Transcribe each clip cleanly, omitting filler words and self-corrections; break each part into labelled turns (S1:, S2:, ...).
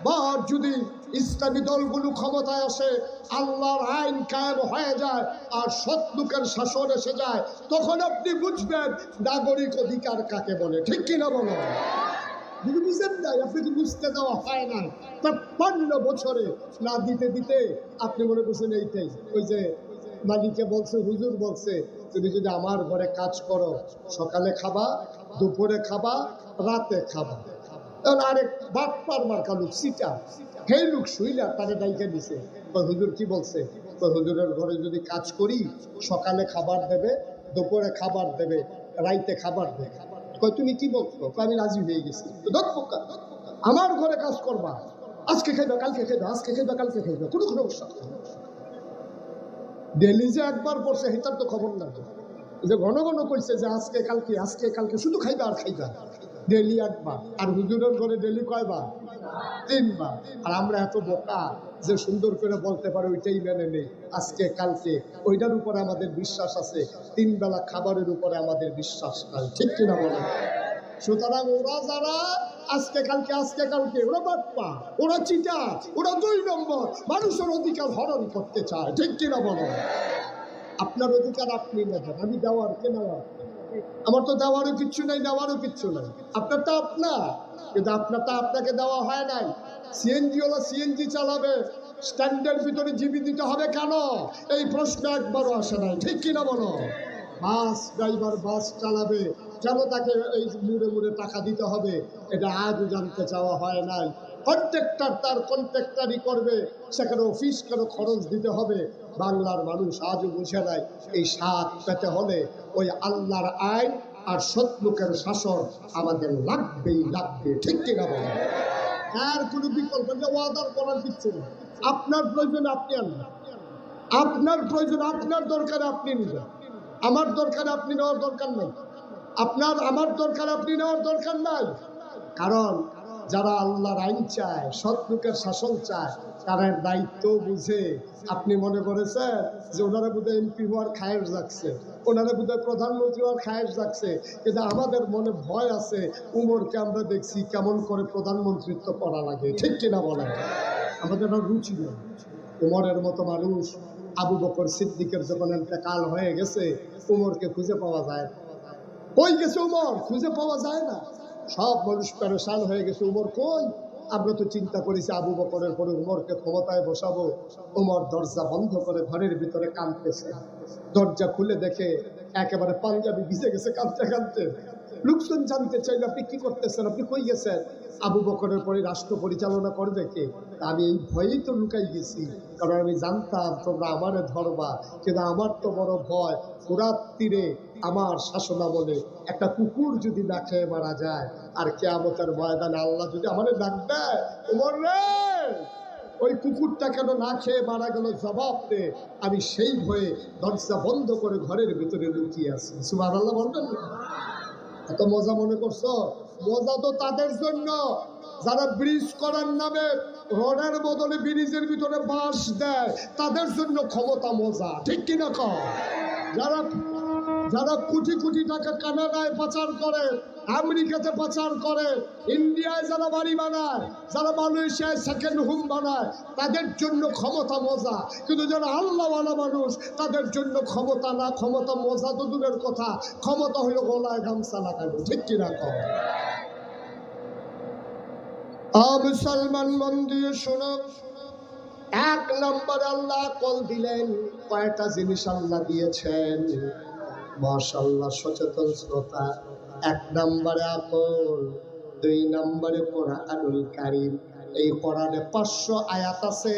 S1: বা যদি ইসলামী দলগুলো ক্ষমতায় আসে, আল্লাহর আইন কায়েম হয়ে যায় আর সৎ লোকের শাসন এসে যায়, তখন আপনি বুঝবেন নাগরিক অধিকার কাকে বলে। ঠিক কিনা বলো? যদি বুঝেন নাই, আপনাকে বুঝতে দেওয়া হয় না। ৫৩ বছরে না দিতে দিতে আপনি মনে করছেন এইটাই। ওই যে মালিকে বলছে, হুজুর বলছে, তুমি যদি আমার ঘরে কাজ করো, সকালে খাবা, দুপুরে খাবা, রাতে খাবা। আরেক বাটপার মার্কা লোক সিটা, সেই লোক শুইলা তারে ডাইকে দিছে। হুজুর কি বলছে? হুজুরের ঘরে যদি কাজ করি, সকালে খাবার দেবে, দুপুরে খাবার দেবে, রাইতে খাবার দেবে। তুমি কি বলছো? আমি রাজি হয়ে গেছি। আমার ঘরে কাজ করবা, আজকে খাইবা, কালকে খাইবা, আজকে খাইবা, কালকে খাইবা, কোনো সমস্যা। ডেলি যে একবার পড়ছে সেটার তো খবর না, যে ঘন ঘন কইছে যে আজকে কালকে, আজকে কালকে, শুধু খাইবা আর খাইবা। ডেলি একবার। আর হুজুরের ঘরে ডেলি কয়বার? 3 বার। আর আমরা এত বোকা যে সুন্দর করে বলতে পারে ওইটাই মেনে নেই, আজকে কালকে। ওইটার উপরে আমাদের বিশ্বাস আছে, 3 বেলা খাবারের উপরে আমাদের বিশ্বাস নাই। ঠিক কিনা বলেন? সুতরাং ওরা যারা আজকে কালকে, আজকে কালকে, ওরা বাটপা, ওরা চিটা, ওরা 2 নম্বর, মানুষের অধিকার হরণ করতে চায়। ঠিক কিনা বলো? আপনার অধিকার আপনি নেবেন, আমি দেওয়ার কে নেওয়ার? আমার তো দেওয়ারও কিচ্ছু নাই, নেওয়ারও কিচ্ছু নাই। আপনারটা আপনার, কিন্তু আপনারটা আপনাকে দেওয়া হয় নাই। সিএনজি ওলা সিএনজি চালাবে, স্ট্যান্ডের ভিতরে জিবি দিতে হবে কেন? এই প্রশ্ন একবারও আসে নাই। ঠিক কিনা বলো? বাস ড্রাইভার বাস চালাবে, কেন তাকে এই মুড়ে মুড়ে টাকা দিতে হবে? এটা আজও জানতে চাওয়া হয় নাই। কন্ট্রাক্টর তার কন্ট্রাক্টারি করবে, সেখানে অফিস কেন খরচ দিতে হবে? বাংলার মানুষ আজও বুঝে নাই। এই স্বাদ পেতে হলে ওই আল্লাহর আইন আর সৎলোকের শাসন আমাদের লাগবেই লাগবে। ঠিক কিনা বলে? আর কোনো বিকল্প ওয়াদার করার কিচ্ছু নেই। আপনার প্রয়োজন আপনি আনবেন, আপনার প্রয়োজন, আপনার দরকার আপনি নেবেন, আমার দরকার আপনি নেওয়ার দরকার নাই। আপনার আমার দরকার আপনি নেওয়ার দরকার নাই। কারণ যারা আল্লাহর আইন চায়, সৎ লোকের শাসন চায়, তারা দায়িত্ব বুঝে। আপনি মনে করেছেন যে ওনারা বোধহয় এমপি হওয়ার খায়েশ যাচ্ছে, ওনারা বোধহয় প্রধানমন্ত্রী হওয়ার খায়েশ যাচ্ছে, কিন্তু আমাদের মনে ভয় আছে। উমরকে আমরা দেখছি কেমন করে প্রধানমন্ত্রিত্ব করা লাগে। ঠিক কিনা বলেন? আমাদের রুচি নেই। উমরের মতো মানুষ, আবু বকর সিদ্দিকের যখন ইন্তেকাল হয়ে গেছে, উমরকে খুঁজে পাওয়া যায় না। কই গেছে উমর? খুঁজে পাওয়া যায় না। সব মানুষ পেরেশান হয়ে গেছে, উমর কই? আমরা তো চিন্তা করেছি আবু বকরের পরে উমরকে ক্ষমতায় বসাবো। উমর দরজা বন্ধ করে ঘরের ভিতরে কাঁদতেছে। দরজা খুলে দেখে একেবারে পাঞ্জাবি ভিজে গেছে, কাঁদতে কাঁদতে। লোকজন জানতে চাইলে আপনি কি করতেছেন, আপনি কই গেছেন? আবু বকরের পরে রাষ্ট্র পরিচালনা করবে কে? আমি এই ভয়েই তো লুকাই গেছি, কারণ আমি জানতাম তোমরা আমারে ধরবা। কিন্তু আমার তো বড় ভয়, ফোরাত তীরে আমার শাসনামলে একটা কুকুর যদি না খেয়ে মারা যায়, আর কিয়ামতের ময়দানে আল্লাহ যদি আমাদের ডাক দেয়, ওমর রে ওই কুকুরটা কেন না খেয়ে মারা গেল, জবাব দে। আমি সেই ভয়ে দরজা বন্ধ করে ঘরের ভিতরে লুকিয়ে আছি। সুবহানাল্লাহ বলবেন না? এত মজা মনে করছো? মজা তো তাদের জন্য যারা ব্রিজ করার নামে রোডের বদলে ব্রিজের ভিতরে বাঁশ দেয়, তাদের জন্য ক্ষমতা মজা। ঠিক কিনা কও? যারা যারা কোটি কোটি টাকা কানাডায় পাচার করে, আমেরিকাতে পাচার করে, ইন্ডিয়ায় যারা বাড়ি বানায়, যারা মালয়েশিয়ায় সেকেন্ড হোম বানায়, তাদের জন্য ক্ষমতা মজা। কিন্তু যারা আল্লাহওয়ালা মানুষ, তাদের জন্য ক্ষমতা না, ক্ষমতা মজা তো দূরের কথা, ক্ষমতা হলো গলায় গামছা লাগানো। ঠিক কিনা কও? মুসলমান মন দিয়ে শোনো, 1 নম্বরে আল্লাহ কল দিলেন। কয়টা জিনিস আল্লাহ দিয়েছেন? মাশাআল্লাহ, সচেতন শ্রোতা। 1 নম্বরে আকল, 2 নম্বরে কোরআনুল কারীম। এই কোরআনে 500 আয়াত আছে,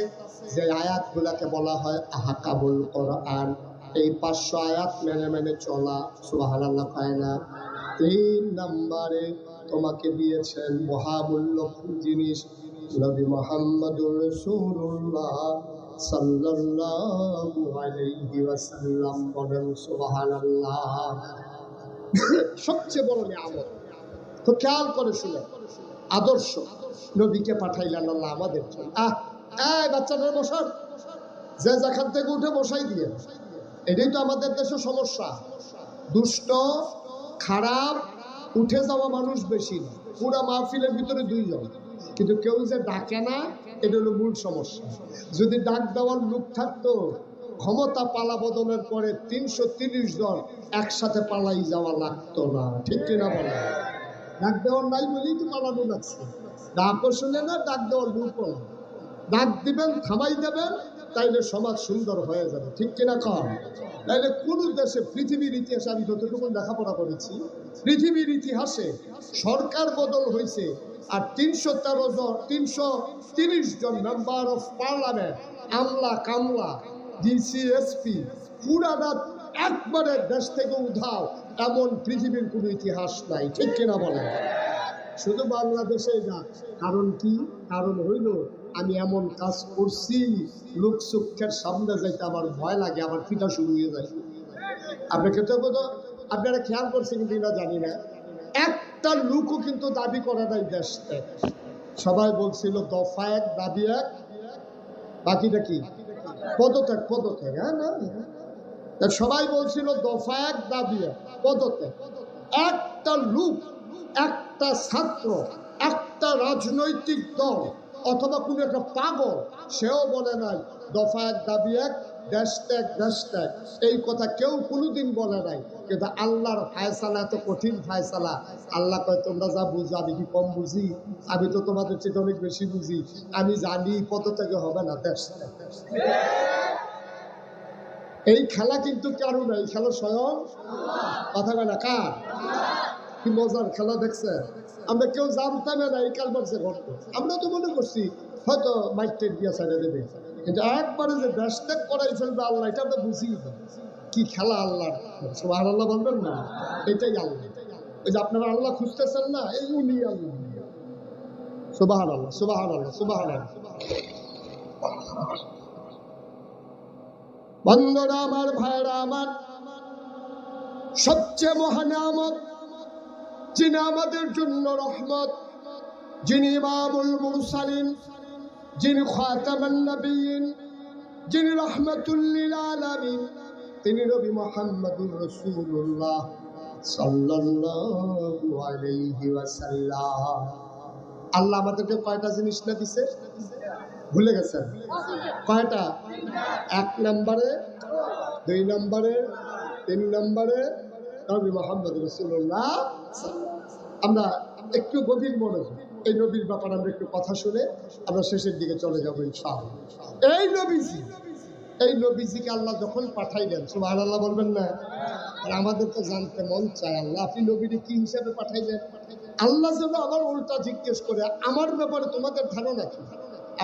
S1: যে আয়াতগুলোকে বলা হয় আহকামুল কোরআন। এই 500 আয়াত মেনে মেনে চলা। সুবহানাল্লাহ পায় না? 3 নম্বরে তোমাকে দিয়েছেন মহামূল্যবান জিনিস, নবী মুহাম্মদুর রাসূলুল্লাহ সাল্লাল্লাহু আলাইহি ওয়াসাল্লাম। বলেন সুবহানাল্লাহ। সবচেয়ে বড় নিয়ামত। তো খেয়াল করে শুনে, আদর্শ নবীকে পাঠাইলেন আল্লাহ আমাদের জন্য। এই বাচ্চাদের বসান, যে যেখান থেকে উঠে বসাই দিয়ে। এটাই তো আমাদের দেশে সমস্যা। দুষ্ট, খারাপ, উঠে যাওয়া মানুষ বেশি না। পুরা মাহফিলের ভিতরে 2 জন। কিন্তু কেউ যে ডাকে না, এটা হলো মূল সমস্যা। যদি ডাক দেওয়ার লোক থাকতো, ক্ষমতা পালা বদলের পরে ৩৩০ জন একসাথে পালাই যাওয়া লাগতো না। ঠিক কিনা বলে? ডাক দেওয়ার নাই বলেই তো পালানো লাগছে। ডাকও শুনে না, ডাক দেওয়ার লোকও না। ডাক দিবেন, থামাই দেবেন, তাইলে সমাজ সুন্দর হয়ে যাবে। ঠিক কিনা কম? তাইলে কোন দেশে পৃথিবীর ইতিহাসে, আমি যতটুকু লেখাপড়া করেছি, পৃথিবীর ইতিহাসে সরকার বদল হয়েছে আর ৩১৩ জন ৩৩০ জন মেম্বার অফ পার্লামেন্ট, আমলা কামলা ডিসি এসপি পুরাটা একবারে দেশ থেকে উধাও, এমন পৃথিবীর কোনো ইতিহাস নাই। ঠিক কিনা বলেন? শুধু বাংলাদেশে না। কারণ কি? কারণ হইল আমি এমন কাজ করছি, লোক চোখের সামনে যাইতে আমার ভয় লাগে, আমার পিঠা শুরু হয়ে যায়। আপনাকে তো আপনারা খেয়াল করছেন কিন্তু না জানি না, একটা লোকও কিন্তু দাবি করে নাই দেশ ত্যাগ। সবাই বলছিল দফা এক দাবি এক, বাকিটা কি? পদত্যাগ। পদত্যাগ, হ্যাঁ না, সবাই বলছিল দফা এক দাবি এক, পদত্যাগ। একটা লোক, একটা ছাত্র, একটা রাজনৈতিক দল অথবা কোন একটা পাগল, সেও বলে নাই দফা এক দাবি এক, দেশ ত্যাগ দেশ ত্যাগ। এই কথা কেউ কোনোদিন বলে নাই। কিন্তু আল্লাহর ফায়সালা এত কঠিন ফায়সালা। আল্লাহ কয় তোমরা যা বুঝো আমি কি কম বুঝি? আমি তো তোমাদের চেয়ে অনেক বেশি বুঝি। আমি জানি পদত্যাগে হবে না, দেশ ত্যাগ। এই খেলা কিন্তু কারো না, এই খেলা স্বয়ং কথা বলে না কার? কি মজার খেলা দেখছে! আমরা কেউ জানতাম না এই কারবারছে ঘটতো। আমরা তো মনে করছি হয়তো মাইটের দিয়া ছেড়ে দেবে, কিন্তু একবারে যে দেশ ত্যাগ করাই ফেলবে আল্লাহ, এটা আমরা বুঝি না। কি খেলা আল্লাহ! সুবহানাল্লাহ বলবেন না? এটাই আল্লাহ। ওই যে আপনারা আল্লাহ খুঁজতেছেন না, এই উনি আল্লাহ। সুবহানাল্লাহ, সুবহানাল্লাহ, সুবহানাল্লাহ। বন্ধুরা আমার, ভাইরা আমার, সবচেয়ে মহানিয়ামত, যিনি আমাদের জন্য রহমত, যিনি ইমামুল মুরসালিন, যিনি খাতামুন নবিয়্যিন, যিনি রাহমাতুল লিল আলামিন, তিনি নবী মুহাম্মদুর রাসূলুল্লাহ সাল্লাল্লাহু আলাইহি ওয়াসাল্লাম। আল্লাহ আমাদেরকে কয়টা জিনিস না দিছে? ভুলে গেছেন? কয়টা? ১ নম্বরে, ২ নম্বরে, ৩ নম্বরে নবী মুহাম্মদ রাসূলুল্লাহ। আমরা একটু গভীর মনোযোগ, এই নবীর ব্যাপারে আমরা একটু কথা শুনে আমরা শেষের দিকে চলে যাবো ইনশাআল্লাহ। এই নবীজিকে আল্লাহ যখন পাঠাইলেন, সুবহানাল্লাহ বলবেন না? আর আমাদের তো জানতে মন চায়, আল্লাহ আপনি নবীকে কি হিসাবে পাঠাইলেন? আল্লাহ যেন আবার উল্টা জিজ্ঞেস করে আমার ব্যাপারে তোমাদের ধারণা কি?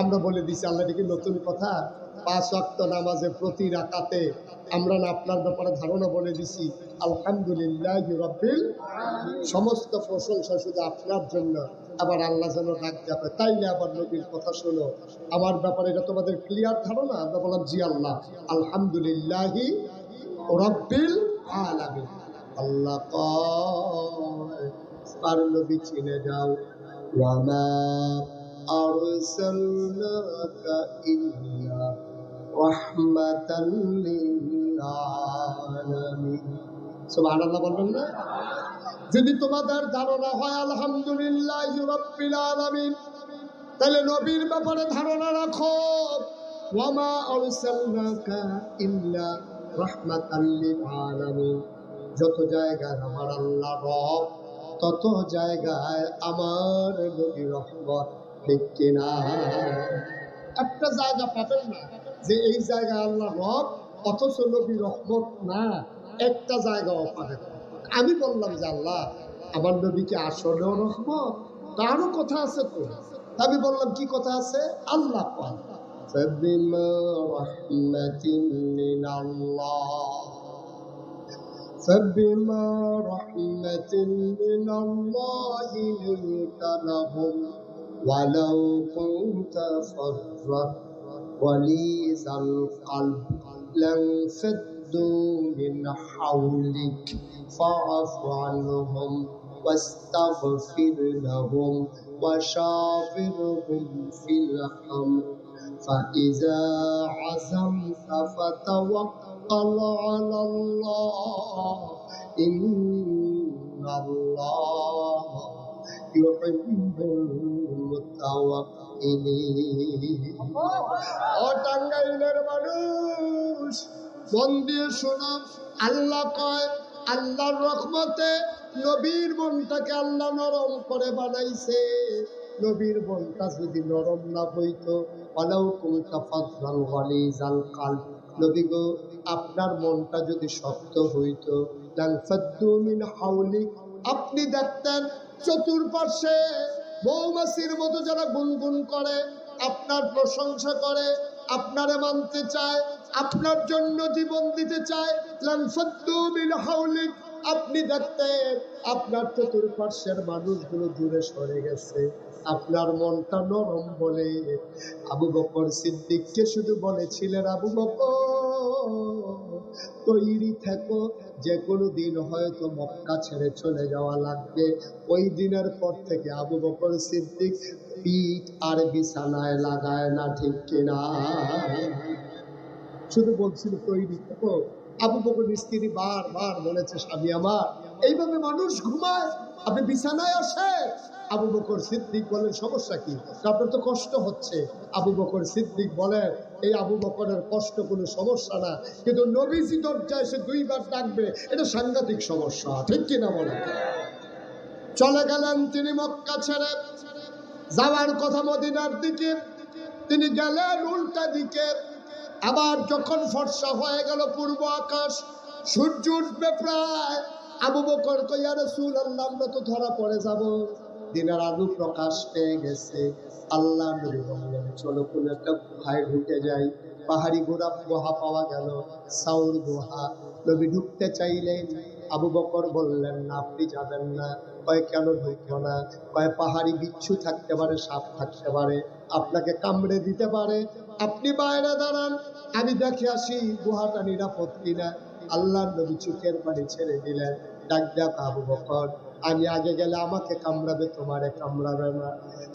S1: আমরা বলে দিছি আল্লাহ, এটা কি নতুন কথা? ৫ ওয়াক্ত নামাজে প্রতি রাকাতে আমরা না আপনার ব্যাপারে ধারণা বলে দিছি। আলহামদুলিল্লাহি রাব্বিল, সমস্ত প্রশংসা শুধু আপনার জন্য। আবার আল্লাহ যেন ডাক যাবে, তাইলে আবার নবীর কথা শোনো আমার ব্যাপারে, এটা তোমাদের ক্লিয়ার ধারণা? আমরা বললাম জি আল্লাহ, আলহামদুলিল্লাহি রাব্বিল আলামিন। আল্লাহ কয় আর নবী চিনে যাও, ওয়ামা আরসালনাকা ইল্লা রাহমাতাল লিল আলামিন। সুবহানাল্লাহ বলবেন না? যদি তোমাদের ধারণা হয় আলহামদুলিল্লাহি রাব্বিল আলামিন, তাহলে নবীর ব্যাপারে ধারণা রাখো, ওয়ামা আরসালনাকা ইল্লা রাহমাতাল লিল আলামিন। যত জায়গায় আমার আল্লাহ রব, তত জায়গায় আমার নবী রহমত। ঠিক কিনা? একটা জায়গা পাবেন না যে এই জায়গায় আল্লাহ রব অথচ নবী রহমত না, একটা জায়গাও পাবেন। আমি বললাম যে আল্লাহ আমার নবীকে আসলেও রহমত, তারও কথা আছে তো। আমি বললাম কি কথা আছে? আল্লাহ পাক فبما رحمة من الله لنت لهم ولو كنت فظا غليظ القلب لانفضوا من حولك فاعف عنهم واستغفر لهم وشاورهم في الأمر فإذا عزمت فتوكل على الله إن الله يحب
S2: المتوكلين
S1: ও টাঙ্গাইলের মানুষ, মন দিয়ে শোনো। আল্লাহ কয়, আল্লাহর রহমতে নবীর মনটাকে আল্লাহ নরম করে বানাইছে। নবীর মনটা যদি নরম না হইতো, ওয়ালাউ কুনতা ফাযযাল গালিযাল কলব, নবী গো আপনার মনটা যদি শক্ত হইতো, লানফাদ্দু মিন হাওলিক, আপনি দেখতেন চতুর্পার্শ্বে মৌমাছির মতো যারা গুনগুন করে, আপনার প্রশংসা করে, আপনারে মানতে চায়, আপনার জন্য জীবন দিতে চায়। লানফাদ্দু মিন হাওলিক, আপনি দেখতেন আপনার চতুর্পার্শ্বের মানুষগুলো দূরে সরে গেছে। আপনার মনটা নরম বলে আবু বকর সিদ্দিককে শুধু বলেছিলেন, আবু বকর তৈরি থেকো, যে কোনো দিন হয়তো মক্কা ছেড়ে চলে যাওয়া লাগবে। ওই দিনের পর থেকে আবু বকর সিদ্দিক পিঠ আর বিছানায় লাগায় না, ঠিক কিনা? শুধু বলছিল তৈরি থেকো। আবু বকর স্ত্রী বারবার বলেছে, স্বামী আমার এইভাবে মানুষ ঘুমায়, আপনি বিছানায় আসে। আবু বকর সিদ্দিক বলেন, সমস্যা কি? আপনার তো কষ্ট হচ্ছে। আবু বকর সিদ্দিক বলেন, এই আবু বকরের কষ্ট কোনো সমস্যা না, কিন্তু নবীজি দরজায় এসে দুইবার ডাকবে, এটা সাংঘাতিক সমস্যা, ঠিক কিনা বলেন? চলে গেলেন তিনি মক্কা ছেড়ে, যাওয়ার কথা মদিনার দিকে, তিনি গেলেন উল্টা দিকে। আবার যখন ফর্সা হয়ে গেল পূর্ব আকাশ, সূর্য উঠবে প্রায়, আবু বকর কই, ইয়া রাসূলুল্লাহ আমরা তো ধরা পড়ে যাব। দিনের আলো প্রকাশ পেয়ে গেছে। আল্লাহ নবী বললেন, চলো কোন একটা গুহায় ঢুকে যাই। পাহাড়ি গুহা পাওয়া গেল, সাউর গুহা। নবী ঢুকতে চাইলেন, আবু বকর বললেন, না আপনি যাবেন না। কয় কেন ঢুকবো না? কয় পাহাড়ি বিচ্ছু থাকতে পারে, সাপ থাকতে পারে, আপনাকে কামড়ে দিতে পারে, আপনি বাইরে দাঁড়ান, আমি দেখে আসি গুহাটা নিরাপদ কিনা। আল্লাহ নবী চোখের পানি ছেড়ে দিলেন, ডাক ডাক আবু বকর, আমি আগে গেলে আমাকে কামড়াবে, তোমারে কামড়াবে না।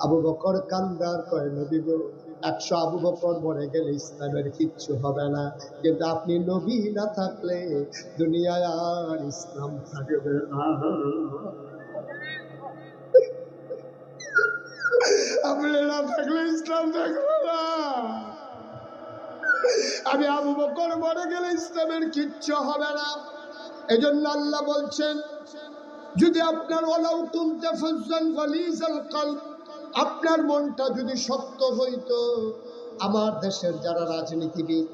S1: আবু বকর কান্দার কয়, নবী গো 100 আবু বকর মরে গেলে ইসলামের কিচ্ছু হবে না, কিন্তু আপনি নবী না থাকলে দুনিয়ায় আর ইসলাম থাকবে না। আপনি না থাকলে ইসলাম থাকবে না। আমি আবু বকর মরে গেলে ইসলামের কিচ্ছু হবে না। এজন্য আল্লাহ বলছেন, যদি আপনার ওয়ালাউ কুনতা ফাজ্জান গালিজাল কলব, আপনার মনটা যদি শক্ত হইতো, আমার দেশের যারা রাজনীতিবিদ,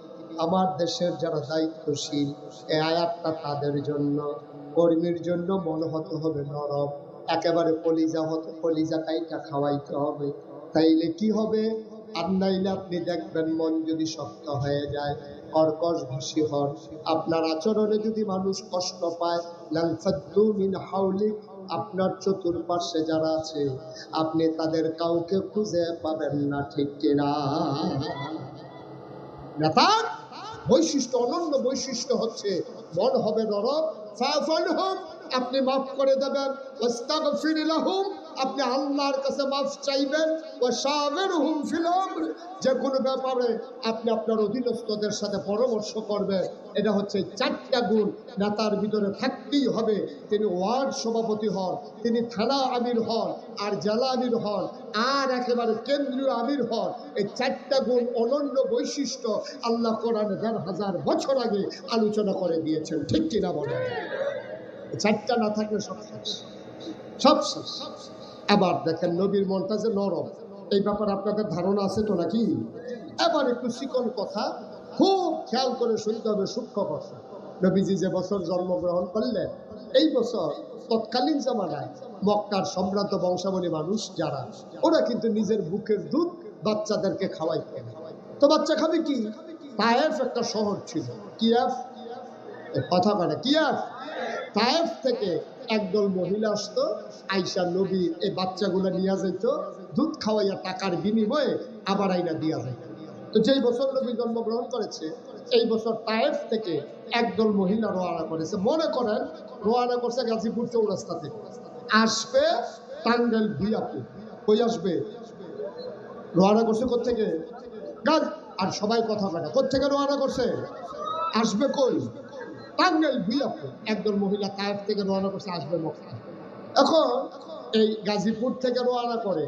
S1: আমার দেশের যারা দায়িত্বশীল, এই আয়াতটা তাদের জন্য, কর্মীর জন্য মন হতে হবে নরম, একেবারে কলিজা হতে, কলিজা কাইটা খাওয়াইতে হবে। তাইলে কি হবে? আর নাইলে আপনি দেখবেন মন যদি শক্ত হয়ে যায়, কর্কশ ভাষী হন, আপনার আচরণে যদি মানুষ কষ্ট পায়, লানফাদ্দু মিন হাওলিক, আপনার চতুর্পার্শ্বে যারা আছে আপনি তাদের কাউকে খুঁজে পাবেন না, ঠিক কিনা? নেতার বৈশিষ্ট্য, অনন্য বৈশিষ্ট্য হচ্ছে মন হবে নরম। ফাফানহুম, আপনি মাফ করে দেবেন। ওয়াস্তাগফির লাহুম, আপনি আল্লাহর কাছে মাফ চাইবেন। ওয়াশাবিরহুম ফিল আমর, যে কোনো ব্যাপারে আপনি আপনার অধীনস্থদের সাথে পরামর্শ করবেন। এটা হচ্ছে 4টা গুণ নেতার ভিতরে থাকতেই হবে। তিনি ওয়ার্ড সভাপতি হন, তিনি থানা আমির হন, আর জেলা আমির হন, আর একেবারে কেন্দ্রীয় আমির হন। এই 4টা গুণ অনন্য বৈশিষ্ট্য আল্লাহ কোরআনে 1500 বছর আগে আলোচনা করে দিয়েছেন, ঠিক কিনা বলেন? 4টা না থাকলে সব শেষ, সব শেষ। এবার দেখেন নবীর মনটা যে নরম, এই ব্যাপারে আপনাদের ধারণা আছে তো নাকি? এবার একটু চিকন কথা, খুব খেয়াল করে শুনতে হবে, সূক্ষ্ম কথা। নবীজি যে বছর জন্মগ্রহণ করলেন, এই বছর তৎকালীন জামানায় মক্কার সম্ভ্রান্ত বংশাবলী মানুষ যারা, ওরা কিন্তু নিজের বুকের দুধ বাচ্চাদেরকে খাওয়াইতেন। তো বাচ্চা খাবে কি? তায়েফ একটা শহর ছিল, কিয়াফ, কথা বলে কিয়াফ। তায়েফ থেকে একদল মহিলা আসতো, আইসা নবী এই বাচ্চাগুলো নিয়ে যেত, দুধ খাওয়াইয়া টাকার বিনিময়ে আবার আইনা দিয়া যায়। তো যেই বছর নবী জন্মগ্রহণ করেছে, এই বছর তায়েফ থেকে একদল মহিলা রওনা করেছে। মনে করেন রওনা করছে গাজীপুর চৌরাস্তা থেকে, আসবে টাঙ্গাইল ভুইয়াপুর। কই আসবে? রওনা করছে কোত্থেকে? গাজ। আর সবাই কথা বলে, কোত্থেকে রওনা করছে? আসবে কই? টাঙ্গাইল ভুইয়াপুর। একদল মহিলা তায়েফ থেকে রওনা করছে, আসবে মক্কা। এখন এই গাজীপুর থেকে রওনা করে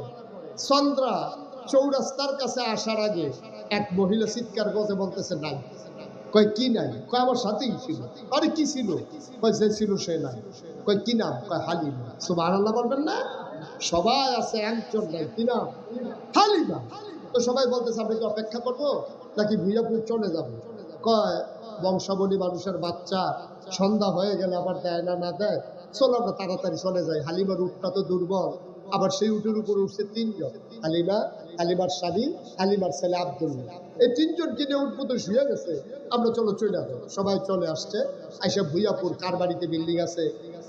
S1: চন্দ্রা চৌরাস্তার কাছে আসার আগে এক মহিলা চিৎকার করে বলতেছে নাই। কয় কি নাই? কয় আমার সাথেই ছিল। আরে কি ছিল? কয় যে ছিল সে নাই। কয় কি নাম? কয় হালিমা। সুবহানাল্লাহ বলবেন না? সবাই আছে, একজন নাই। কি নাম? হালিমা। তো সবাই বলতেছে আমরা কি অপেক্ষা করবো নাকি ভুইয়াপুর চলে যাব? কয় বংশাবলী মানুষের বাচ্চা, সন্ধ্যা হয়ে গেলে আবার দেয় না না দেয়, চলো আমরা তাড়াতাড়ি চলে যাই। হালিমার উটটা তো দুর্বল, আবার সেই উটের উপরে উঠছে তিনজন, হালিমা, হালিমার স্বামী, হালিমার ছেলে আব্দুল্লাহ। এই তিনজন কিনে উঠবো তো শুয়ে গেছে, আমরা চলো চলে যাবো। সবাই চলে আসছে। আইসা ভুইয়াপুর কার বাড়িতে বিল্ডিং আছে,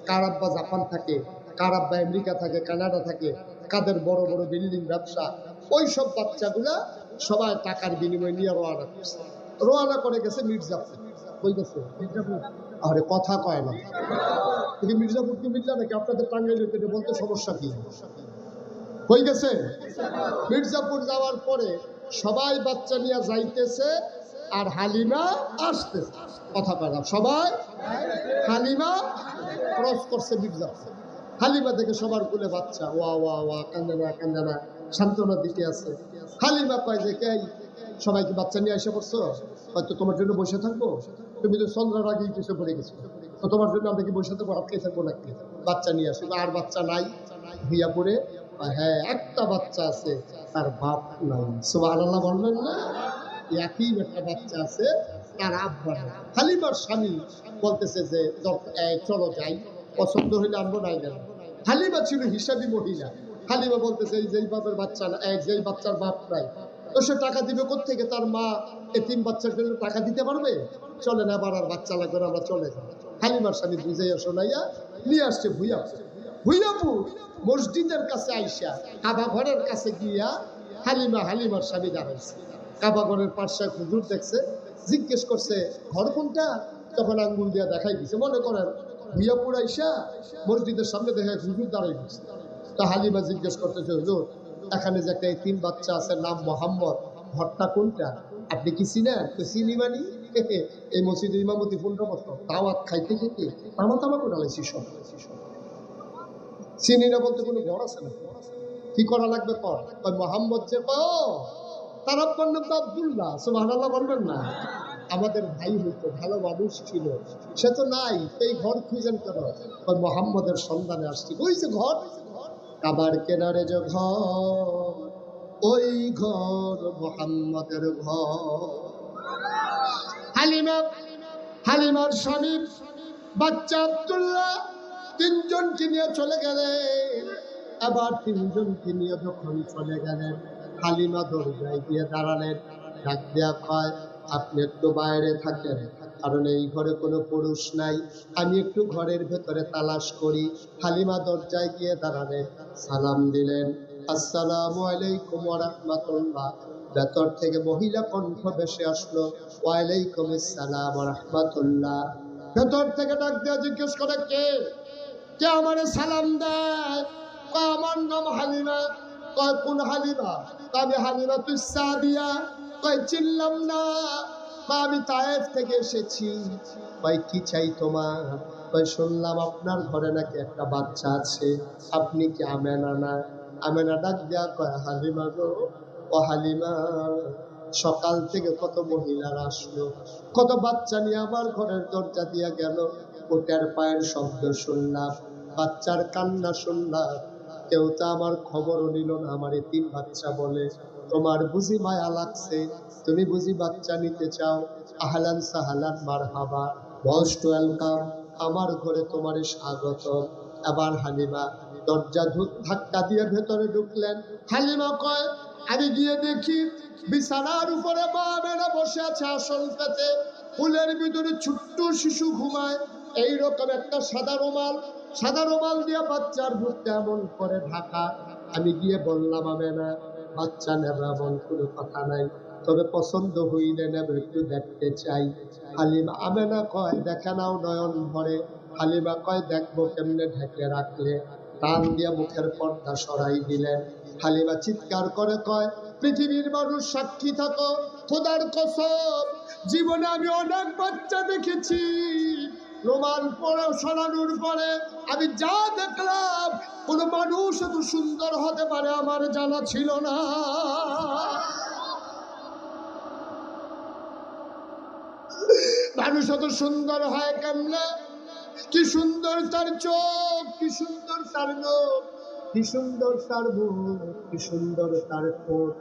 S1: কার আব্বা জাপান থাকে, কার আব্বা আমেরিকা থাকে, কানাডা থাকে, কাদের বড় বড় বিল্ডিং ব্যবসা, ওই সব বাচ্চাগুলা সবাই টাকার বিনিময়ে নিয়ে রওনা করছে। রওনা করে গেছে মির্জাপুর। কই গেছে? মির্জাপুর। আরে কথা কয় না, মির্জাপুর কি মির্জা নাকি? আপনাদের টাঙ্গাইলে বলতে সমস্যা কি? কই গেছে? মির্জাপুর যাওয়ার পরে সবাই বাচ্চা নিয়ে যাইতেছে আর হালিমা আসতেছে। কথা কয় না, সবাই হালিমা ক্রস করছে মির্জাপুর। হালিমা থেকে সবার কোলে বাচ্চা, ওয়া ওয়া ওয়া, কান্দে না কান্দে না, সান্ত্বনা দিতে আছে। হালিমা কয় যে কে সবাইকে বাচ্চা নিয়ে এসে পড়ছো, হয়তো তোমার জন্য বসে থাকবো, তুমি তো চন্দ্রার আগেই পিছু পড়ে গেছো, তো তোমার জন্য আমরা কি বসে থাকবো, হাত খেয়ে থাকবো নাকি? বাচ্চা নিয়ে আসো। আর বাচ্চা নাই হইয়া পড়ে। হ্যাঁ, একটা বাচ্চা আছে, তার বাপ নাই। সুবহানাল্লাহ বলবেন না? একই একটা বাচ্চা আছে, তার আব্বা নাই। হালিমার স্বামী বলতেছে যে চলো যাই, পছন্দ হইলে আনবো, নাই গেল। হালিমা ছিল হিসাবী মহিলা। হালিমা বলতেছে এই যেই বাপের বাচ্চা না, যেই বাচ্চার বাপ নাই, তো সে টাকা দিবে কোত্থেকে? তার মা এতিম বাচ্চার জন্য টাকা দিতে পারবে? চলে না, আবার আর বাচ্চা লাগবে না, আমরা চলে যাই। হালিমার স্বামী বুঝাইয়া শোনাইয়া নিয়ে আসছে ভুইয়াপুর। ভুইয়াপুর মসজিদের কাছে আইসা কাবা ঘরের কাছে গিয়া হালিমার স্বামী দাঁড়াইছে। কাবা ঘরের পাশে হুজুর দেখছে, জিজ্ঞেস করছে ঘর কোনটা? তখন আঙ্গুল দিয়া দেখাই দিছে। মনে করেন ভুইয়াপুর আইসা মসজিদের সামনে দেখা হুজুর দাঁড়াই দিচ্ছে। তা হালিমা জিজ্ঞেস করতেছে হুজুর, এখানে যে একটা এতিম বাচ্চা আছে নাম মোহাম্মদ, ঘরটা কোনটা? আপনি কি চিনেন? তো চিনি মানি, এই মসজিদে ইমামতি 15 বছর, দাওয়াত খাইতে খেতে তামা করে লাইছি সব। চিনি না বলতে কোনো ঘর আছে না? কি করা লাগবে? কর মোহাম্মদ যে তার আব্বার নাম তো আব্দুল্লাহ। সুবহানাল্লাহ বলবেন না? আমাদের ভাই হইতো, ভালো মানুষ ছিল, সে তো নাই, এই ঘর খুঁজেন কেন? মোহাম্মদের সন্ধানে আসছি। ওই যে ঘর, কাবার কেনারে যে ঘর, ওই ঘর মোহাম্মদের ঘর। হালিমার স্বামীর বাচ্চা আব্দুল্লাহ তিনজনকে নিয়ে চলে গেলেন। আবার তিনজনকে নিয়ে যখন চলে গেলেন, হালিমা দরজায় গিয়ে দাঁড়ালেন। ডাক দেয়া কয়, আপনি একটু বাইরে থাকেন, কারণ এই ঘরে কোনো পুরুষ নাই, আমি একটু ঘরের ভেতরে তালাশ করি। হালিমা দরজায় গিয়ে দাঁড়ালেন, সালাম দিলেন, আসসালামু আলাইকুম ওয়া রাহমাতুল্লাহ। ভেতর থেকে মহিলা কণ্ঠ ভেসে আসলো, ওয়ালাইকুম আসসালাম ওয়া রাহমাতুল্লাহ। ভেতর থেকে ডাক দেয়া জিজ্ঞেস করে, কে কে আমারে সালাম দেয়? কয় আমার নাম হালিমা। কয় কোন হালিমা? আমি হালিমা তুই সাদিয়া। কয় চিনলাম না। কয় আমি তায়েফ থেকে এসেছি। কয় কি চাই তোমার? কয় শুনলাম আপনার ঘরে নাকি একটা বাচ্চা আছে, আপনি কি আমেনা না? আমেনা ডাক দেয়া কয়, হালিমা গো, ও হালিমা, সকাল থেকে কত মহিলারা আসলো, কত বাচ্চা নিয়ে আমার ঘরের দরজা দিয়া গেল, ওটার পায়ের শব্দ শুনলাম, বাচ্চার কান্না শুনলাম, কেউ তো আমার খবরও নিল না। আমার এতিম বাচ্চা বলে, তোমার বুঝি মায়া লাগছে, তুমি বুঝি বাচ্চা নিতে চাও? আহলান সাহলান মারহাবা, মোস্ট ওয়েলকাম, আমার ঘরে তোমার স্বাগত। আবার হালিমা দরজা ধাক্কা দিয়ে ভেতরে ঢুকলেন। হালিমা কয়, আমি গিয়ে দেখি বিছানার উপরে মা আমেনা বসে আছে আসল পেতে, ফুলের ভিতরে ছোট্ট শিশু ঘুমায়। এইরকম একটা সাদা রুমাল দিয়ে বাচ্চার মুখটা এমন করে ঢাকা। আমি গিয়ে বললাম, আমেনা, বাচ্চা নেব এমন কোনো কথা নাই, তবে পছন্দ হইলে নেব, একটু দেখতে চাই। হালিমা আমেনা কয়, দেখে নাও নয়ন ভরে। হালিমা কয়, দেখবো কেমনে? ঢেকে রাখলে। টান দিয়ে মুখের পর্দা সরাই দিলেন। হালিমা চিৎকার করে কয়, পৃথিবীর মানুষ সাক্ষী থাকো, খোদার কসম, জীবনে আমি অনেক বাচ্চা দেখেছি, রোমান পরে সরানোর পরে আমি যা দেখলাম কোন মানুষ এত সুন্দর হতে পারে আমার জানা ছিল না। মানুষ এত সুন্দর হয় কেমনে? কি সুন্দর তার চোখ, কি সুন্দর তার নখ, কি সুন্দর তার মুখ, কি সুন্দর তার ঠোঁট।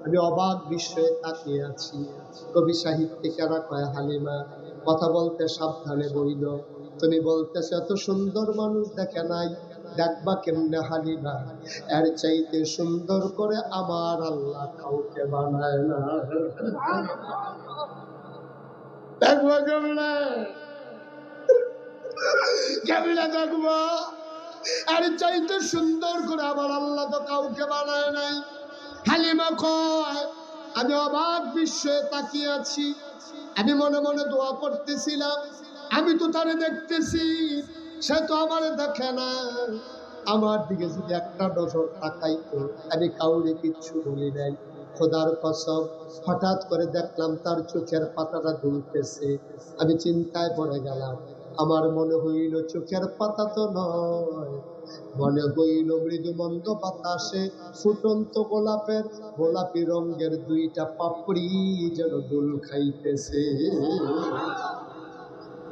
S1: আমি অবাক বিস্ময়ে তাকিয়ে আছি। কবি সাহিত্যিকেরা কয়, হালিমা কথা বলতে সাবধানে বইল। তুমি বলতেছ এত সুন্দর মানুষ দেখে নাই, দেখবা কেমনে হালিমা? এর চাইতে সুন্দর করে আমার আল্লাহ কাউকে বানায় না। দেখবা কেমনে? কেমনে দেখবো? এর চাইতে সুন্দর করে আমার আল্লাহ তো কাউকে বানায় নাই। হালিমা কয়, আমি অবাক বিস্ময়ে তাকিয়ে আছি। আমি মনে মনে দোয়া করতেছিলাম, আমি তো তারে দেখতেছি, সে তো আমারে দেখে না। আমার দিকে যদি একটা নজর তাকাইতো, আমি কাউরে কিচ্ছু বলি নাই। খোদার কসম, হঠাৎ করে দেখলাম তার চোখের পাতাটা দুলতেছে। আমি চিন্তায় পড়ে গেলাম। আমার মনে হইল চোখের পাতা তো নয়, মনে হইল মৃদু মন্দ বাতাসে ফুটন্ত গোলাপি রঙের দুইটা পাপড়ি যেন দোল খাইতেছে।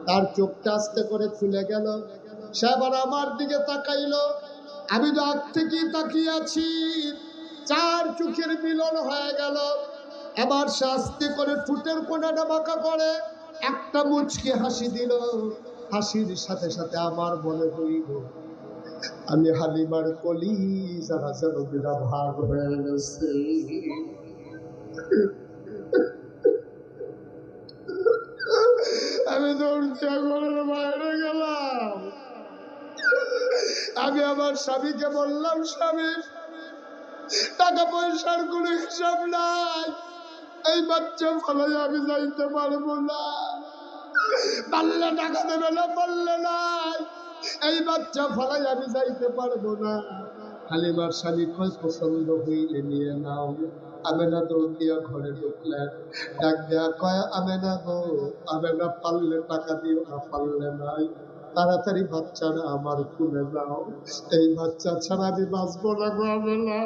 S1: তার চোখটা আস্তে করে খুলে গেল, সে আবার আমার দিকে তাকাইলো। আমি তো আগ থেকেই তাকিয়ে আছি। চার চোখের মিলন হয়ে গেল। এবার সে আস্তে করে ঠোঁটের কোণাটা বাঁকা করে একটা মুচকি হাসি দিল। হাসির সাথে সাথে আমার মনে হইল আমি হালিমার কলিজাটা যেন দুটা ভাগ হয়ে গেছে। আমি দৌড়তে ঘরের বাইরে গেলাম। আমি আমার স্বামীকে বললাম, স্বামী টাকা পয়সার কোনো হিসাব নাই, এই বাচ্চা ফলে আমি যাইতে পারবো না। পারলে টাকা দেবে না, পারলে নাই, এই বাচ্চা ফলাই আমি যাইতে পারবো না। হালিমার স্বামী কয়, পছন্দ হইলে নিয়ে নাও। আমেনা দৌড় দিয়া ঘরে ঢুকলেন। ডাক দেয়া কয়, আমেনা গো, আমেনা পারলে টাকা দিও, না পারলে নাই, তাড়াতাড়ি বাচ্চারা আমার খুলে দাও, এই বাচ্চা ছাড়া আমি বাঁচবো না গো আমেনা,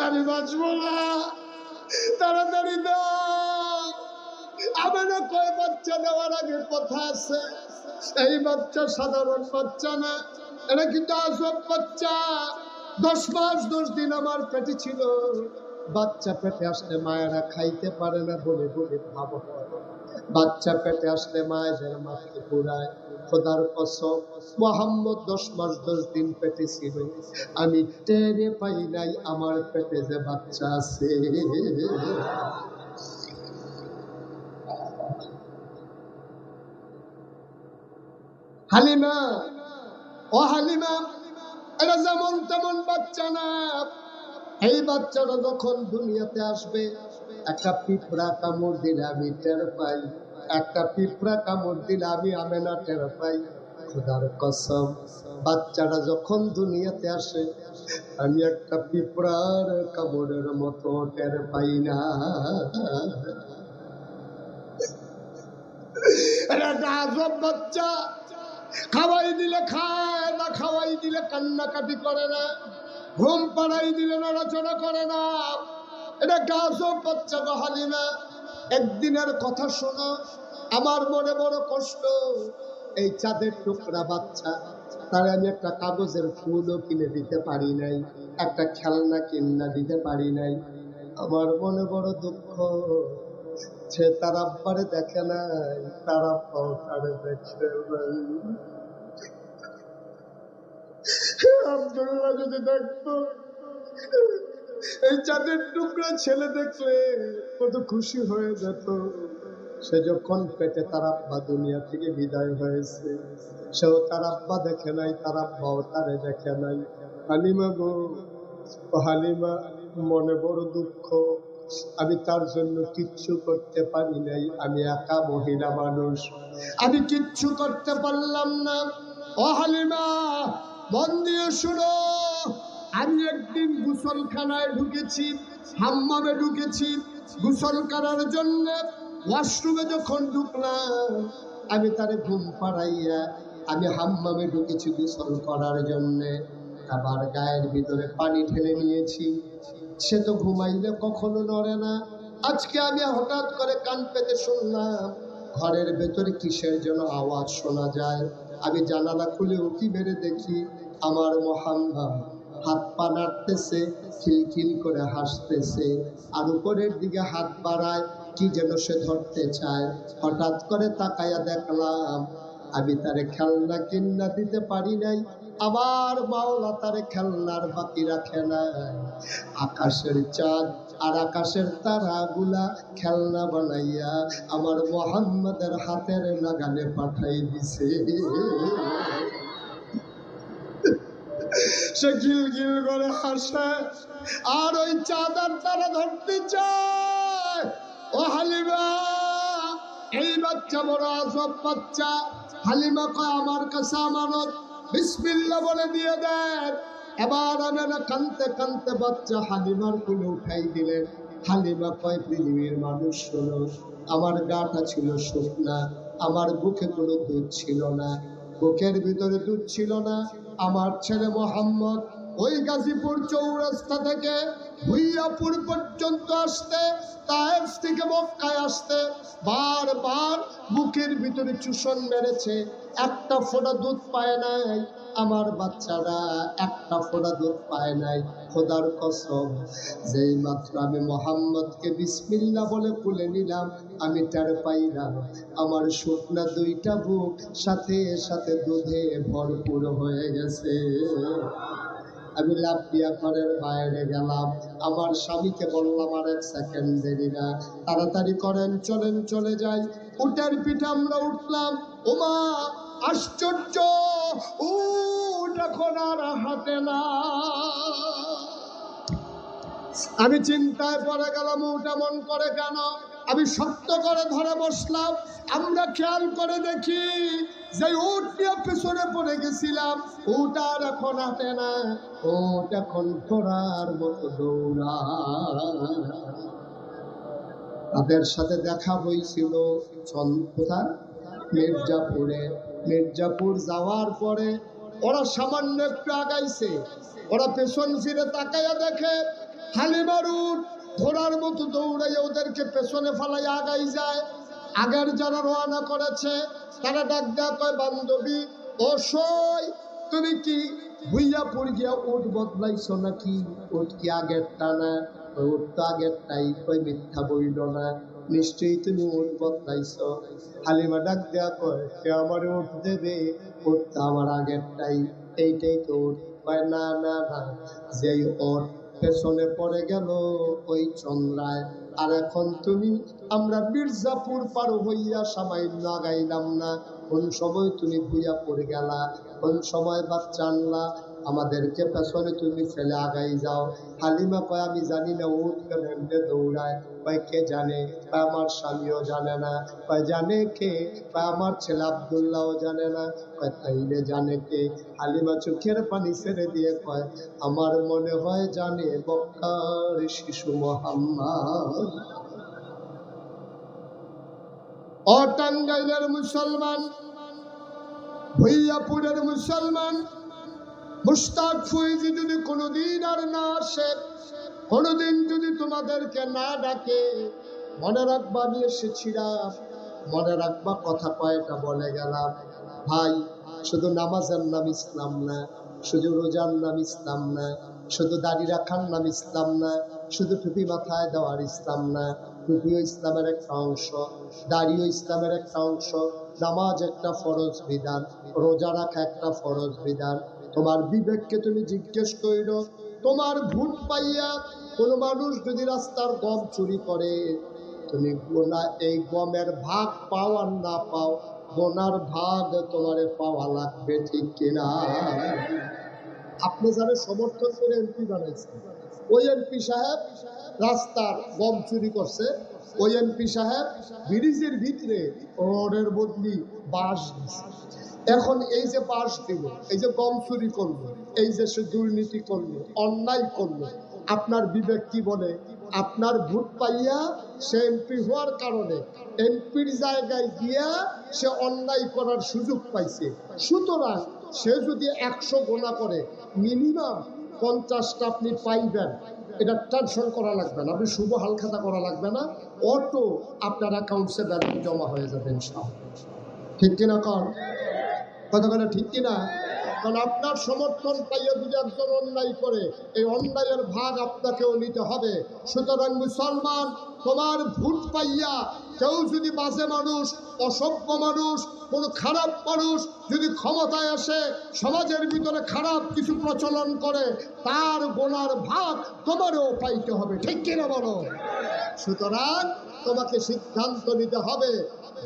S1: আমি বাঁচবো না, তাড়াতাড়ি দাও। আমেনা কয়, বাচ্চা দেওয়ার আগে কথা আছে, এই বাচ্চা সাধারণ বাচ্চা না, এটা কিন্তু আজব বাচ্চা। 10 মাস 10 দিন আমার পেটে ছিল। বাচ্চা পেটে আসলে মায়েরা খাইতে পারে না বলে বলে ভাব হয়। বাচ্চা পেটে আসলে মায়েদের মাথা ঘুরায়। খোদার কসম, মোহাম্মদ 10 মাস 10 দিন পেটে ছিল, আমি টেরে পাই নাই আমার পেটে যে বাচ্চা আছে। হালিমা, ও হালিমা, এটা যেমন তেমন বাচ্চা না। এই বাচ্চাটা যখন দুনিয়াতে আসবে, একটা পিঁপড়া কামড় দিলে আমি টের পাই, একটা পিঁপড়া কামড় দিলে আমি আমেনা টের পাই। খোদার কসম, বাচ্চাটা যখন দুনিয়াতে আসে, আমি একটা পিঁপড়ার কামড়ের মতো টের পাই না। এটা একটা আজব বাচ্চা। খাওয়াই দিলে খায় না, খাওয়াই দিলে কান্নাকাটি করে না, ঘুম পাড়াই দিলে নড়াচড়া করে না। এটা একটা আজব বাচ্চা গো হালিমা। একদিনের কথা শোনো, আমার মনে বড় কষ্ট। এই চাঁদের টুকরা বাচ্চা, তার আমি একটা কাগজের ফুলও কিনে দিতে পারি নাই, একটা খেলনা কিনা দিতে পারি নাই। আমার মনে বড় দুঃখ, সে তার আব্বারে দেখে নাই, তার আব্বাও তারে দেখে নাই। আব্দুল্লাহ যদি দেখতো, এই চাঁদের টুকরা ছেলে দেখলে কত খুশি হয়ে যেত। সে যখন পেটে তার আব্বা দুনিয়া থেকে বিদায় হয়েছে, সেও তার আব্বা দেখে নাই, তার আব্বাও তারে দেখে নাই। হালিমা গো, হালিমা, মনে বড় দুঃখ। আমি তার জন্য কিচ্ছু করতে পারি নাই। আমি একা মহিলা মানুষ, আমি কিচ্ছু করতে পারলাম না। ও হালিমা, মন দিয়ে শুনো। আমি একদিন গোসলখানায় ঢুকেছি, হাম্মামে ঢুকেছি গোসল করার জন্য। ওয়াশরুমে যখন ঢুকলাম, আমি তারে ঘুম পাড়াইয়া আমি হাম্মামে ঢুকেছি গোসল করার জন্যে। আবার গায়ের ভিতরে পানি ঢেলে নিয়েছি। সে তো ঘুমাইলে কখনো নড়ে না। আজকে আমি হঠাৎ করে কান পেতে শুনলাম ঘরের ভেতরে কিসের যেন আওয়াজ শোনা যায়। আমি জানালা খুলে উঠি বেড়ে দেখি আমার মোহাম্মদ হাত পা নাড়তেছে, খিলখিল করে হাসতেছে, আর উপরের দিকে হাত বাড়ায়, কি যেন সে ধরতে চায়। হঠাৎ করে তাকায়া দেখলাম আমি তারে খেলনা কিনা দিতে পারি নাই, আবার মাওলা তারে খেলনার বাকি রাখে নাই। আকাশের চাঁদ আর আকাশের তারাগুলা খেলনা বানাইয়া আমার মোহাম্মদের হাতের নাগালে পাঠাই দিছে। সে গিল গিল করে হাসে আর ওই চাঁদার তারা ধরতে চায়। ও হালিমা, এই বাচ্চা বড় আজব বাচ্চা। হালিমা কয় আমার কাছে আমানত, বিসমিল্লাহ বলে দিয়ে দেন। এবার আনারা কানতে কানতে বাচ্চা হালিমার কোলে উঠাই দিলেন। হালিমা কয় পৃথিবীর মানুষ শোনো, আমার গাটা ছিল শুকনা, আমার বুকে কোনো দুধ ছিল না, বুকের ভিতরে দুধ ছিল না। আমার ছেলে মোহাম্মদ ওই গাজীপুর চৌরাস্তা থেকে ভুইয়াপুর পর্যন্ত আসতে, তায়েফ থেকে মক্কায় আসতে বারবার বুকের ভিতরে চুষণ মেরেছে, একটা ফোঁটা দুধ পায় নাই। আমার বাচ্চারা একটা ফোঁটা দুধ পায় নাই। খোদার কসম, যেই মাত্র আমি মোহাম্মদকে বিসমিল্লাহ বলে কুলে নিলাম, আমি টের পাইলাম আমার শুকনা দুইটা বুক সাথে সাথে দুধে ভরপুর হয়ে গেছে। আমি লাফিয়া ঘরের বাইরে গেলাম, আমার স্বামীকে বললাম আর এক সেকেন্ড দেরি না, তাড়াতাড়ি করেন, চলেন চলে যাই। উটের পিঠে আমরা উঠলাম। ওমা আশ্চর্য, উট এখন আর হাঁটে না। আমি চিন্তায় পড়ে গেলাম, উট এমন করে কেন? আমি শক্ত করে ধরে বসলাম। আমরা খেয়াল করে দেখি যে উট নিয়ে পেছনে পড়ে গেছিলাম, উট আর এখন হাঁটে না, উট এখন ঘোড়ার মতো দৌড়ায়। তাদের সাথে দেখা হয়েছিল কোথায়? মির্জাপুরে। মির্জাপুর যাওয়ার পরে ওরা সামান্য একটু আগাইছে, ওরা পেছন ফিরে তাকাইয়া দেখে হালিমার উট ঘোড়ার মতো দৌড়াইয়া ওদেরকে পেছনে ফালাই আগাই যায়। আগের যারা রওনা করেছে তারা ডাক দেয়া কয়, বান্ধবী ও সই, তুমি কি ভুইয়াপুর গিয়া উট বদলাইছো নাকি? উট কি আগেরটা না? উট তো আগেরটাই। কই মিথ্যা বইল না, নিশ্চয়ই তুমি উট বদলাইছো। হালিমা ডাক দেয়া কয়, সে আমার উট দেবে, উটটা আমার আগেরটাই, এইটাই তো উট। কয় না না না, যেই উট পেছনে পড়ে গেল ওই চন্দ্রায়। আর এখন তুমি, আমরা মির্জাপুর পার হইয়া সামান্য আগাইলাম না, কোন সময় তুমি ভুইয়া পড়ে গেলা, কোন সময় বাচ্চা আনলা, আমাদেরকে পেছনে তুমি ফেলে আগাই যাও। হালিমা কয়, আমি জানি না উট কেমনে দৌড়ায়। কয় কে জানে? কয় আমার স্বামীও জানে না। কয় জানে কে? কয় আমার ছেলে আব্দুল্লাহও জানে না। কয় তাইলে জানে কে? হালিমা চোখের পানি ছেড়ে দিয়ে কয়, আমার মনে হয় জানে মক্কার শিশু মোহাম্মদ। ও টাঙ্গাইলের মুসলমান, ভুইয়াপুরের মুসলমান, মুশতাক ফৈজি যদি কোনোদিন আর না আসে, কোনোদিন যদি তোমাদেরকে না ডাকে, মনে রাখবা আমি এসেছিলাম, মনে রাখবা কথা কয়টা বলে গেলাম। ভাই, শুধু নামাজের নাম ইসলাম না, শুধু রোজার নাম ইসলাম না, শুধু দাড়ি রাখার নাম ইসলাম না, শুধু টুপি মাথায় দেওয়ার ইসলাম না। টুপিও ইসলামের একটা অংশ, দাড়িও ইসলামের একটা অংশ, নামাজ একটা ফরজ বিধান, রোজা রাখা একটা ফরজ বিধান। তোমার বিবেককে তুমি জিজ্ঞেস করো, তোমার ভূত পাইয়া কোনো মানুষ যদি রাস্তার গম চুরি করে, তুমি গোনা এই গমের ভাগ পাও আর না পাও, গোনার ভাগ তোমারে পাওয়া লাগবে, ঠিক কিনা? আপনি যারা সমর্থন করে এমপি বানাইছেন, ওই এমপি সাহেব রাস্তার গম চুরি করছে, ওই এমপি সাহেব ব্রিজের ভিতরে রোডের বদলি বাঁশ দিছে। এখন এই যে বাঁশ দিল, এই যে গম চুরি করলো, এই যে সে দুর্নীতি করলো, অন্যায় করলো, আপনার বিবেক কি বলে? আপনার ভোট পাইয়া সে এমপি হওয়ার কারণে এমপির জায়গায় গিয়া সে অন্যায় করার সুযোগ পাইছে। সুতরাং সে যদি 100 গোনা করে মিনিমাম 50টা আপনি পাইবেন। এটা টেনশন করা লাগবে না, আপনি শুভ হালখাতা করা লাগবে না, অটো আপনার অ্যাকাউন্টসে ব্যালেন্স জমা হয়ে যাবে ইনশাআল্লাহ। ঠিক কিনা কর কথা ঠিক কিনা? কারণ আপনার সমর্থন পাইয়া যদি একজন অন্যায় করে এই অন্যায়ের ভাগ আপনাকেও নিতে হবে। সুতরাং মুসলমান, তোমার ভোট পাইয়া কেউ যদি বাজে মানুষ, অসভ্য মানুষ, কোনো খারাপ মানুষ যদি ক্ষমতায় আসে সমাজের ভিতরে খারাপ কিছু প্রচলন করে, তার গোনার ভাগ তোমারও পাইতে হবে। ঠিক কিনা বলো? সুতরাং তোমাকে সিদ্ধান্ত নিতে হবে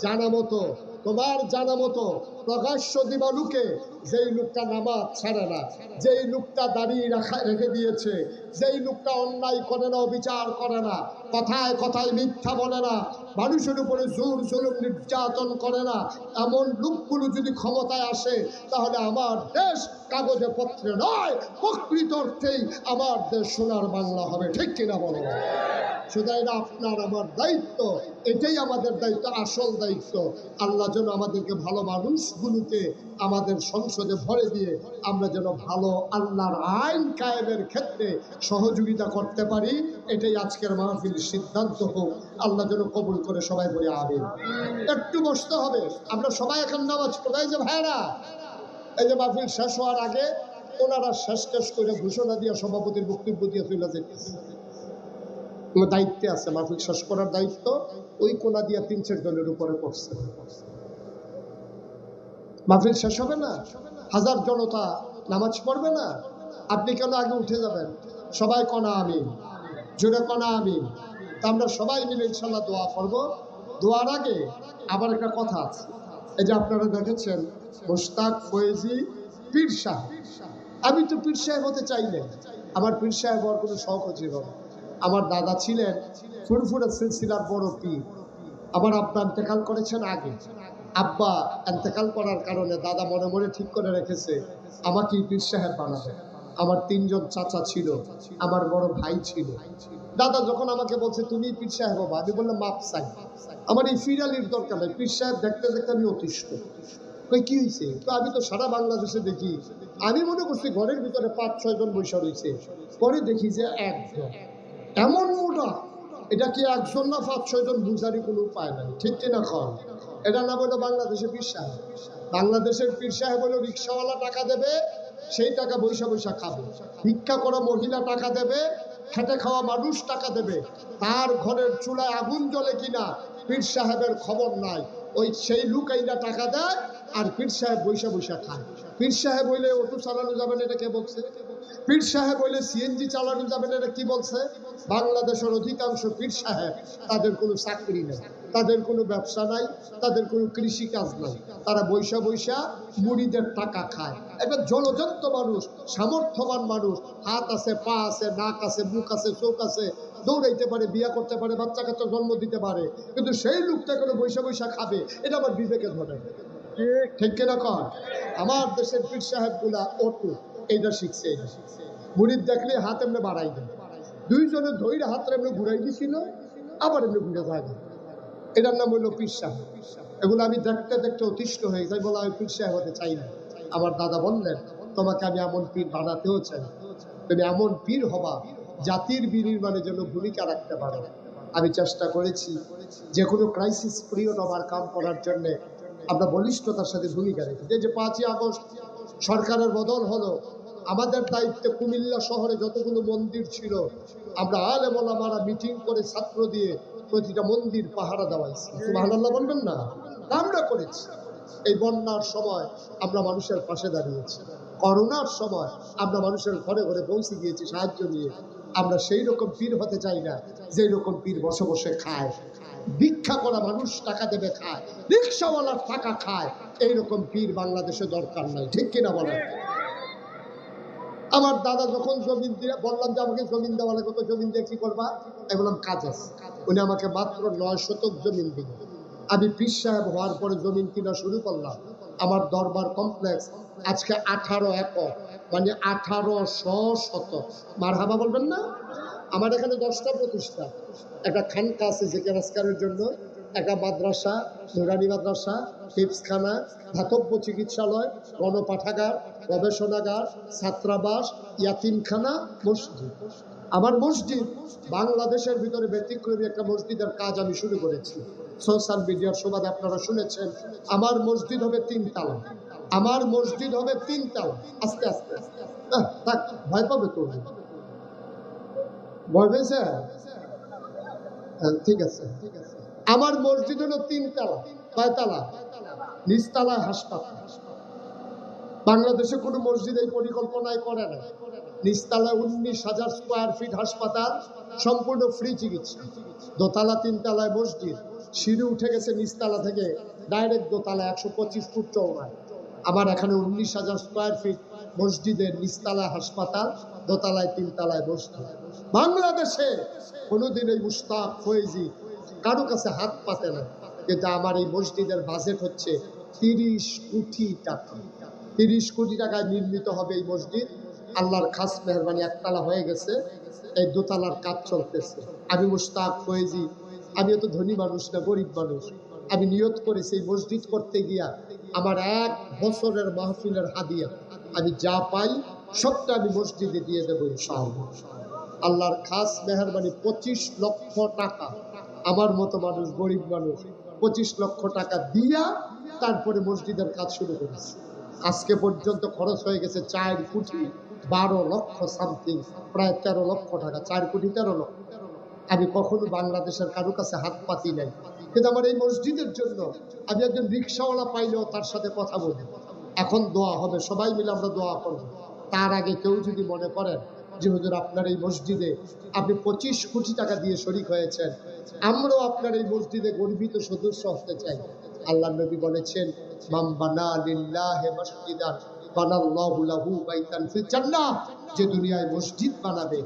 S1: জানা মতো, তোমার জানা মতো প্রকাশ্য দিবালুকে যেই লোকটা নামাজ ছাড়ে না, যেই লোকটা দাঁড়িয়ে রেখে দিয়েছে, যেই লোকটা অন্যায় করে না, অবিচার করে না, কথায় কথায় মিথ্যা বলে না, মানুষের উপরে জোর জুলুম নির্যাতন করে না, এমন লোকগুলো যদি ক্ষমতায় আসে তাহলে আমার দেশ কাগজে পত্রে নয়, প্রকৃত অর্থেই আমার দেশ সোনার বাংলা হবে। ঠিক কিনা বলো? সুতরাং এটা আপনার আমার দায়িত্ব, এটাই আমাদের দায়িত্ব, আসল দায়িত্ব। আল্লাহ যেন আমাদেরকে ভালো মানুষগুলোকে আমাদের সংসদে ভরে দিয়ে আমরা যেন ভালো আল্লাহর আইন কায়েমের ক্ষেত্রে সহযোগিতা করতে পারি, এটাই আজকের মাহফিল সিদ্ধান্ত হোক। আল্লাহ যেন কবুল করে, সবাই বলে আমিন। একটু বসতে হবে, আমরা সবাই এখন নামাজ পড়ি। এই যে ভাইরা, এই যে মাহফিল শেষ হওয়ার আগে ওনারা শেষ করে ঘোষণা দিয়ে সভাপতির বক্তব্য দিয়ে চলে যেতেছে। দায়িত্বে আছে, মাহফিল শেষ করার দায়িত্ব ওই কোনা দিয়া 3-4 জনের উপরে পড়ছে। মাহফিল শেষ হবে না, হাজার জনতা নামাজ পড়বে না, আপনি কেন আগে উঠে যাবেন? সবাই কনা আমিন, জোরে কনা আমিন। তা আমরা সবাই মিলে ইনশাল্লাহ দোয়া করব। দোয়ার আগে আবার একটা কথা আছে। এই যে আপনারা দেখেছেন মুশতাক ফয়েজি পীর সাহেব, আমি তো পীর সাহেব হতে চাইলে, আমার পীর সাহেব হওয়ার কোনো শখও ছিল না। আমার দাদা ছিলেন ফুরফুরা সিলসিলার বড় পীর। আমার আব্বা ইন্তেকাল করেছেন আগে। আব্বা ইন্তেকাল করার কারণে দাদা মনে মনে ঠিক করে রেখেছে আমাকে পীর সাহেব বানাবে। আমার 3 জন চাচা ছিল, আমার বড় ভাই ছিল। দাদা যখন আমাকে বলছে তুমি পীর সাহেব হবা, আমি বললাম মাপ চাই, আমার এই ফিরালির দরকার নেই। পীর সাহেব দেখতে দেখতে আমি অতিষ্ঠ। কি হয়েছে? তো আমি তো সারা বাংলাদেশে দেখি, আমি মনে করছি ঘরের ভিতরে 5-6 জন বৈশা রয়েছে, পরে দেখি যে একজন এমন মোটা, এটা কি একজন না 5-6 জন বুঝারই কোনো উপায় নাই। ঠিক কিনা কর? এটা না বলে বাংলাদেশের পীর সাহেব। বাংলাদেশের পীর সাহেব হলো রিক্সাওয়ালা টাকা দেবে, সেই টাকা বৈশা বৈশা খাবে। ভিক্ষা করা মহিলা টাকা দেবে, খেটে খাওয়া মানুষ টাকা দেবে, তার ঘরের চুলায় আগুন জ্বলে কিনা পীর সাহেবের খবর নাই। ওই সেই লোক এইটা টাকা দেয় আর পীর সাহেব বৈশা বৈশা খায়। পীর সাহেব হইলে অটো চালানো যাবে না, এটা কে বলছে? পীর সাহেব হইলে সিএনজি চালানো যাবে না, এটা কি বলছে? বাংলাদেশের অধিকাংশ পীর সাহেব তাদের কোনো চাকরি নেই, তাদের কোনো ব্যবসা নাই, তাদের কোনো কৃষি কাজ নাই, তারা বৈশা বৈশা মুড়িদের টাকা খায়। একটা জলজন্ত মানুষ, সামর্থ্যবান মানুষ, হাত আছে, পা আছে, নাক আছে, মুখ আছে, চোখ আছে, দৌড়াইতে পারে, বিয়ে করতে পারে, বাচ্চা কাচ্চা জন্ম দিতে পারে, কিন্তু সেই লোকটা কোনো বৈশা বৈশা খাবে, এটা আমার বিবেকে ধরে। ঠিক কিনা কর? আমার দেশের পীর সাহেব গুলা অটু এইটা শিখছে। মুড়িদ দেখলে হাত এমনি বাড়াই দেয়, 2 জনে ধৈর্য হাত এমনি ঘুরাই দিছিল, আবার এমনি ঘুরে থাকে। এটার নাম হইল পীর সাহেব। এগুলো আমি দেখতে দেখতে অতিষ্ঠ হয়ে যাই, বলা আমি পীর সাহেব হতে চাই না। আমার দাদা বললেন তোমাকে আমি এমন পীর বানাতেও চাই, তুমি এমন পীর হবা জাতির বিনির্মাণে যেন ভূমিকা রাখতে পারো। আমি চেষ্টা করেছি যে কোনো ক্রাইসিস পিরিয়ড ওভারকাম করার জন্যে আমরা বলিষ্ঠতার সাথে ভূমিকা রেখেছি। যে 5ই আগস্ট সরকারের বদল হলো, আমাদের দায়িত্বে কুমিল্লা শহরে যতগুলো মন্দির ছিল আমরা আলেম ওলামারা মিটিং করে ছাত্র দিয়ে প্রতিটা মন্দির পাহারা দেওয়াইছি। সুবহানাল্লাহ বলবেন না? আমরা করেছি। এই বন্যার সময় আমরা মানুষের পাশে দাঁড়িয়েছি, করোনার সময় আমরা মানুষের ঘরে ঘরে পৌঁছে গিয়েছি সাহায্য নিয়ে। আমরা সেই রকম পীর হতে চাই না যে রকম পীর বসে বসে খায়, ভিক্ষা করা মানুষ টাকা দেবে খায়, রিক্সাওয়ালার টাকা খায়। এইরকম পীর বাংলাদেশে দরকার নাই। ঠিক কিনা বলেন? আমার দাদা যখন জমিন দিয়ে বললাম যে আমাকে জমিন দেওয়া লাগে, কত জমিন দিয়ে কি করবা? আমি বললাম কাজ আছে। উনি আমাকে মাত্র 9 শতক জমিন দিল। আমি পীর সাহেব হওয়ার পরে জমিন কিনা শুরু করলাম। আমার দরবার কমপ্লেক্স আজকে 18 একর, মানে 1800 শতক। মারহাবা বলবেন না? আমার এখানে 10টা প্রতিষ্ঠান, একটা খানকা আছে জিকির-আজকারের জন্য, একটা মাদ্রাসা, নুরানি মাদ্রাসা, হিফজখানা, ধাতব্য চিকিৎসালয়, গণপাঠাগার, গবেষণাগার, ছাত্রাবাস, ইয়াতিমখানা, মসজিদ। আমার মসজিদ বাংলাদেশের ভিতরে ব্যতিক্রমী একটা মসজিদের কাজ আমি শুরু করেছি। সোশ্যাল মিডিয়ার সুবাদে আপনারা শুনেছেন, আমার মসজিদ হবে 3 তালা। আমার মসজিদ হবে 3 তালা। আস্তে আস্তে থাক, ভয় পাবে তো, ভয় পেয়েছে? ঠিক আছে। আমার মসজিদ হলো 3 তালা। কয় তালা? নিচতলায় হাসপাতাল। বাংলাদেশে কোনো মসজিদ এই পরিকল্পনায় করে না। নিচতলায় 19,000 স্কোয়ার ফিট হাসপাতাল, সম্পূর্ণ ফ্রি চিকিৎসা। দোতলা 3 তালায় মসজিদ, সিঁড়ি উঠে গেছে নিচতলা থেকে ডাইরেক্ট দোতলা, 125 ফুট চওড়ায়। আমার এখানে 19,000 স্কোয়ার ফিট মসজিদের নিচতলায় হাসপাতাল, দোতলায় 3 তালায় মসজিদ। বাংলাদেশে কোনোদিন এই মুশতাক ফয়েজি কারো কাছে হাত পাতে না, কিন্তু আমার এই মসজিদের বাজেট হচ্ছে 30 কোটি টাকা। 30 কোটি টাকায় নির্মিত হবে এই মসজিদ। আল্লাহর খাস মেহরবানি, একতলা হয়ে গেছে, এই দোতলার কাজ চলতেছে। আমি মুশতাক ফয়েজি, আমি তো ধনী মানুষ না, গরিব মানুষ। আমি নিয়ত করেছি এই মসজিদ করতে গিয়া আমার 1 বছরের মাহফিলের হাদিয়া আমি যা পাই সবটা আমি মসজিদে দিয়ে দেবো ইনশাআল্লাহ। আল্লাহর খাস মেহরবানি 25 লক্ষ টাকা, আমার মতো মানুষ, গরিব মানুষ, 25 লক্ষ টাকা দিয়া তারপরে মসজিদের কাজ শুরু করেছি। আজকে পর্যন্ত খরচ হয়ে গেছে 4 কোটি 12 লক্ষ সামথিং, প্রায় 13 লক্ষ টাকা। 4 কোটি 13 লক্ষ। আমি কখনো বাংলাদেশের কারো কাছে হাত পাতি নাই, কিন্তু আমার এই মসজিদের জন্য আমি একজন রিক্সাওয়ালা পাইলেও তার সাথে কথা বলি। এখন দোয়া হবে, সবাই মিলে আমরা দোয়া করব। তার আগে কেউ যদি মনে করেন যে হুজুর আপনার এই মসজিদে আপনি 25 কোটি টাকা দিয়ে শরীক হয়েছেন, আমরাও আপনার এই মসজিদে গর্বিত সদস্য হতে চাই। আল্লাহ নবী বলেছেন, মান বানা লিল্লাহি মাসজিদান বানাল্লাহু লাহু বাইতান ফিল জান্নাহ, যে দুনিয়ায় মসজিদ বানাবে